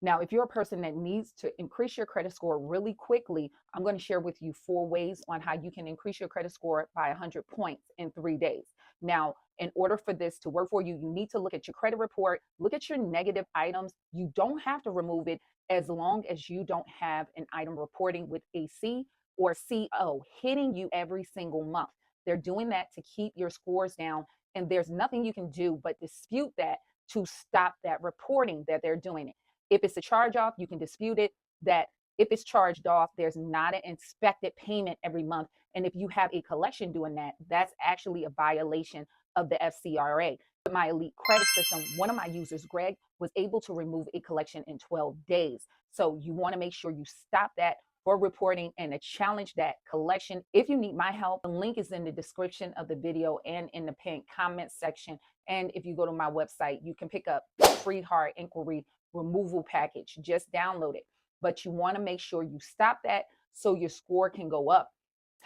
Now, if you're a person that needs to increase your credit score really quickly, I'm going to share with you 4 ways on how you can increase your credit score by 100 points in 3 days. Now, in order for this to work for you, you need to look at your credit report, look at your negative items. You don't have to remove it as long as you don't have an item reporting with a C or CO hitting you every single month. They're doing that to keep your scores down, and there's nothing you can do but dispute that to stop that reporting that they're doing it. If it's a charge off, you can dispute it. That if it's charged off, there's not an inspected payment every month. And if you have a collection doing that, that's actually a violation of the FCRA. With my elite credit system, one of my users, Greg, was able to remove a collection in 12 days. So you want to make sure you stop that for reporting and to challenge that collection. If you need my help, the link is in the description of the video and in the pinned comment section. And if you go to my website, you can pick up a free hard inquiry removal package. Just download it. But you want to make sure you stop that so your score can go up.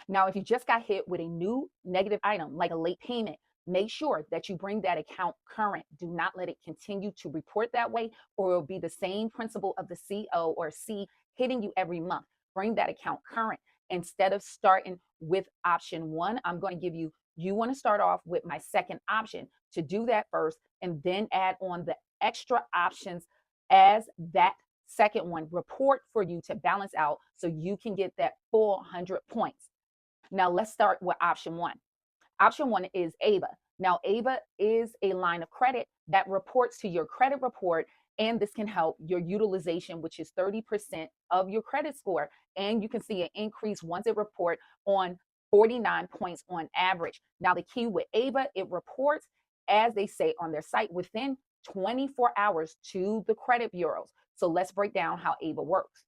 Now, if you just got hit with a new negative item like a late payment, make sure that you bring that account current. Do not let it continue to report that way, or it will be the same principle of the CO or C hitting you every month. Bring that account current. Instead of starting with option one, I'm going to give you, you want to start off with my second option. To do that first, and then add on the extra options as that second one report for you to balance out so you can get that full 100 points. Now let's start with option one. Option one is AVA. Now AVA is a line of credit that reports to your credit report, and this can help your utilization, which is 30% of your credit score. And you can see an increase once it reports on 49 points on average. Now the key with AVA, it reports, as they say on their site, within 24 hours to the credit bureaus. So let's break down how AVA works.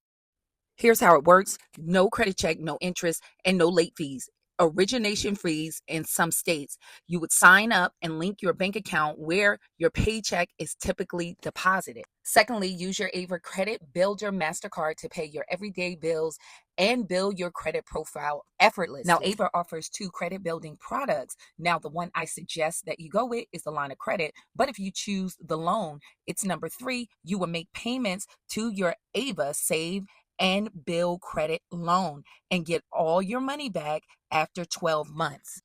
Here's how it works. No credit check, no interest, and no late fees. Origination fees in some states. You would sign up and link your bank account where your paycheck is typically deposited. Secondly, use your AVA credit builder MasterCard to pay your everyday bills and build your credit profile effortlessly. Now, AVA offers 2 credit building products. Now, the one I suggest that you go with is the line of credit, but if you choose the loan, it's number 3. You will make payments to your AVA Save and Build credit loan and get all your money back after 12 months.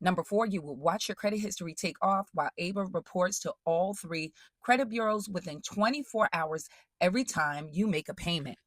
Number 4, you will watch your credit history take off while AVA reports to all 3 credit bureaus within 24 hours every time you make a payment.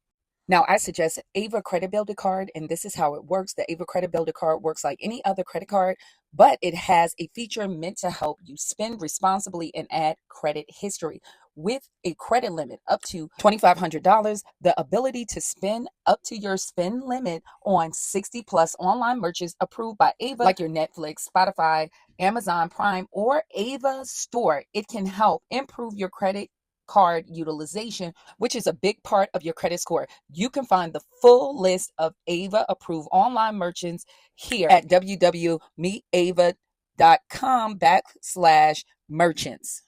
Now, I suggest AVA Credit Builder Card, and this is how it works. The AVA Credit Builder Card works like any other credit card, but it has a feature meant to help you spend responsibly and add credit history. With a credit limit up to $2,500, the ability to spend up to your spend limit on 60 plus online merchants approved by AVA, like your Netflix, Spotify, Amazon Prime, or AVA Store. It can help improve your credit card utilization, which is a big part of your credit score. You can find the full list of AVA approved online merchants here at www.meetava.com/merchants.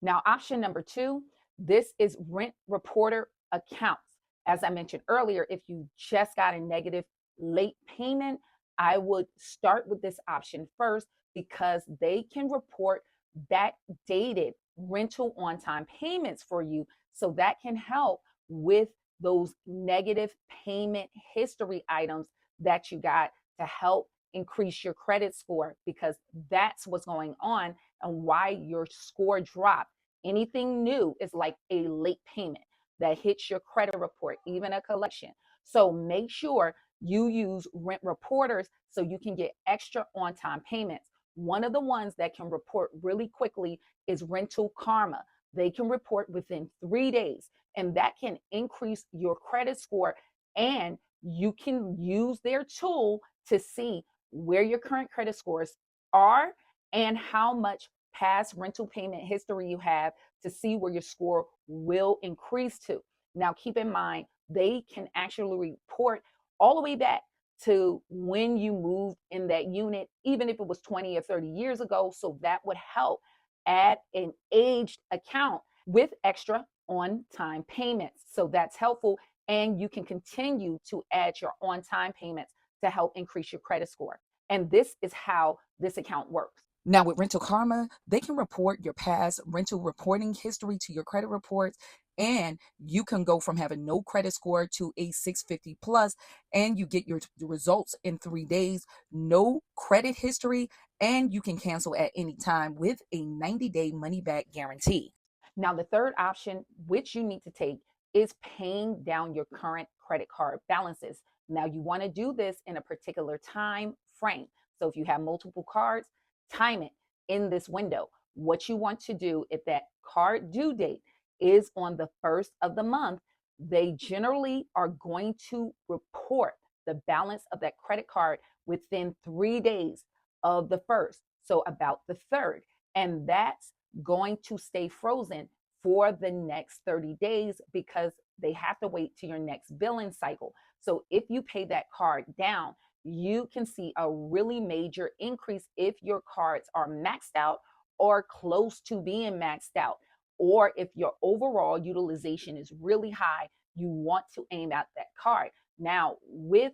Now, option number 2, this is rent reporter accounts. As I mentioned earlier, if you just got a negative late payment, I would start with this option first because they can report backdated rental on-time payments for you. So that can help with those negative payment history items that you got to help increase your credit score, because that's what's going on and why your score dropped. Anything new is like a late payment that hits your credit report, even a collection. So make sure you use rent reporters so you can get extra on-time payments. One of the ones that can report really quickly is Rental Kharma. They can report within 3 days, and that can increase your credit score, and you can use their tool to see where your current credit scores are and how much past rental payment history you have to see where your score will increase to. Now, keep in mind, they can actually report all the way back to when you moved in that unit, even if it was 20 or 30 years ago. So that would help add an aged account with extra on-time payments. So that's helpful. And you can continue to add your on-time payments to help increase your credit score. And this is how this account works. Now, with Rental Kharma, they can report your past rental reporting history to your credit reports, And you can go from having no credit score to a 650 plus, and you get your results in 3 days, no credit history, and you can cancel at any time with a 90-day money back guarantee. Now, the third option, which you need to take, is paying down your current credit card balances. Now, you want to do this in a particular time frame. So, if you have multiple cards, time it in this window. What you want to do, if that card due date is on the first of the month, they generally are going to report the balance of that credit card within 3 days of the first. So, about the third. And that's going to stay frozen for the next 30 days because they have to wait to your next billing cycle. So if you pay that card down, you can see a really major increase if your cards are maxed out or close to being maxed out. Or if your overall utilization is really high, you want to aim at that card. Now, with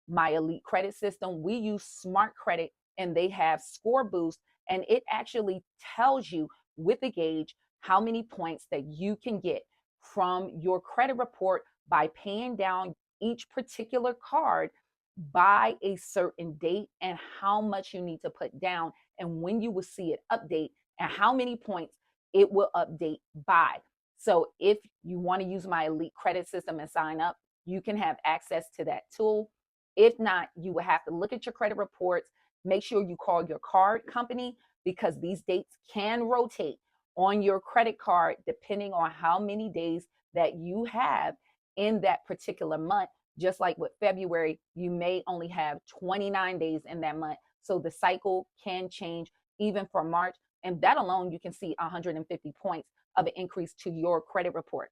my elite credit system, we use smart credit and they have score boost, and it actually tells you with a gauge how many points that you can get from your credit report by paying down each particular card by a certain date, and how much you need to put down, and when you will see it update, and how many points it will update by. So if you want to use my elite credit system and sign up, you can have access to that tool. If not, you will have to look at your credit reports. Make sure you call your card company because these dates can rotate on your credit card depending on how many days that you have in that particular month. Just like with February, you may only have 29 days in that month. So the cycle can change even for March. And that alone, you can see 150 points of an increase to your credit report.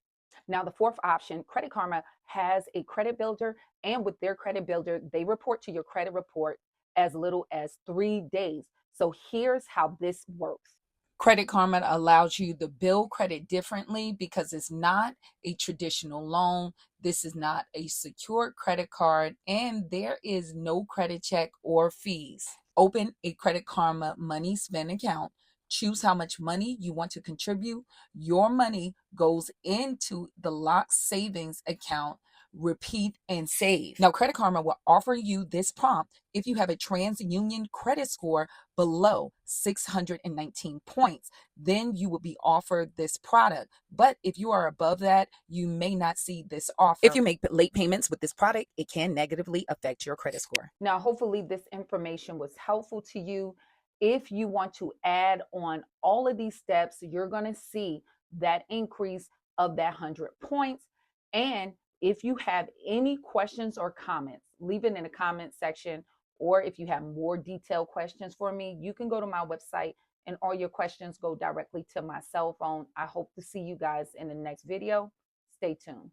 Now, the fourth option, Credit Karma has a credit builder. And with their credit builder, they report to your credit report as little as 3 days. So here's how this works. Credit Karma allows you to build credit differently because it's not a traditional loan. This is not a secured credit card, and there is no credit check or fees. Open a Credit Karma money spend account. Choose how much money you want to contribute. Your money goes into the locked savings account. Repeat and save. Now, Credit Karma will offer you this prompt if you have a TransUnion credit score below 619 points. Then you will be offered this product. But if you are above that, you may not see this offer. If you make late payments with this product, it can negatively affect your credit score. Now, hopefully, this information was helpful to you. If you want to add on all of these steps, you're going to see that increase of that 100 points. And if you have any questions or comments, leave it in the comment section. Or if you have more detailed questions for me, you can go to my website and all your questions go directly to my cell phone. I hope to see you guys in the next video. Stay tuned.